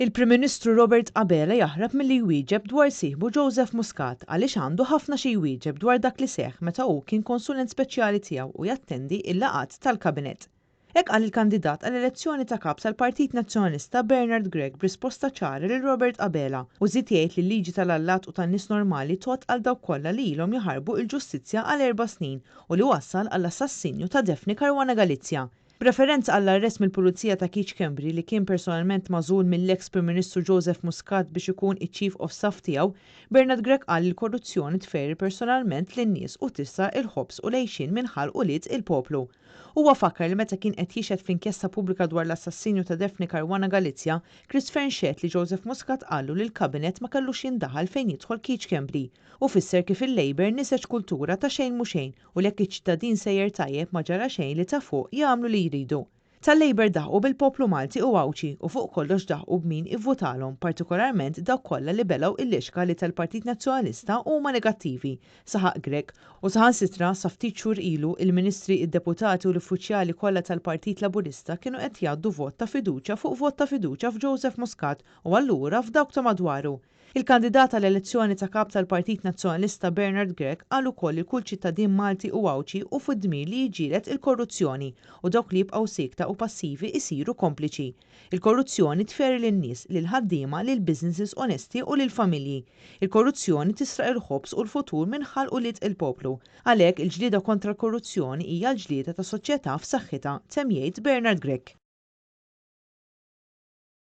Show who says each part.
Speaker 1: Il-Prim Ministru Robert Abela jaħrab milli jwieġeb dwar sieħbu Joseph Muscat għaliex għandu ħafna xi jwieġeb dwar dak li seħħ meta hu kien konsulent speċjali tiegħu u jattendi l-laqgħat tal-Kabinett. Hekk qal il-kandidat għall-elezzjoni ta' kap tal-Partit Nazzjonalista Bernard Gregg b'risposta ċara lil Robert Abela u żied jgħid li l-liġi tal-allat u tan-nies normali tot għal dawk kollha li ilhom jaħarbu l-ġustizzja għal 4 snin u li wassal għall-assassinju ta' Daphne Caruana Galizia. B'referenza għall-arrest mill-Pulizija ta' Keach Kembri li kien personalment magħżul mill-eks Prim Ministru Joseph Muscat biex ikun iċ-Chief of Staff tiegħu, Bernard Gregg qal li l-korruzzjoni tferri personalment lin-nies u tista' il-ħobs u lejxin minn ħalq u lied il-poplu. Huwa fakkar li meta kien qed jixhed f'inkjesta pubblika dwar l-assassinju ta' Daphne Caruana Galizia, Christopher xehed li Joseph Muscat qalu li l-Kabinett ma kellux jindaħal fejn jidħol Keach Kembri u fisser kif il-Labor niseġ kultura ta' xejn mhu xejn u lekk iċ-ċittadin sejjer tajjeb ma ġara xejn li ta' fuq jagħmlu li jridu. Tal-Labor daħqu bil-poplu Malti u Awċi u fuq kollox daħqu b'min ivvutalhom, partikolarment dawk kollha li belgħu il-lixka li tal-Partit Nazzjonalista huma negattivi, saħaq Gregg u saħansitra sa ftit xhur ilu il-Ministri, id-Deputati u l-Uffiċjali kollha tal-Partit Laburista kienu qed jgħaddu vot ta' fiduċja fuq vot ta' fiduċja f'Joseph Muscat u allura f'dawk ta' madwaru. Il-kandidat għall-elezzjoni ta' kap tal-Partit Nazzjonalista Bernard Gregg qal ukoll li kull ċittadin Malti u Awċi u fid-dmir li jiġielet il-korruzzjoni u dawk li jibqgħu sekta u passivi isiru kompliċi. Il-korruzzjoni tferri lin-nies, lil ħaddiema, lil businesses onesti u lil familji. Il-korruzzjoni tisraq il-ħobs u l-futur minn ħalq u lied il-poplu. Għalhekk il-ġlieda kontra l-korruzzjoni hija l-ġlieda ta' soċjetà f'saħħitha, temm jgħid Bernard Gregg.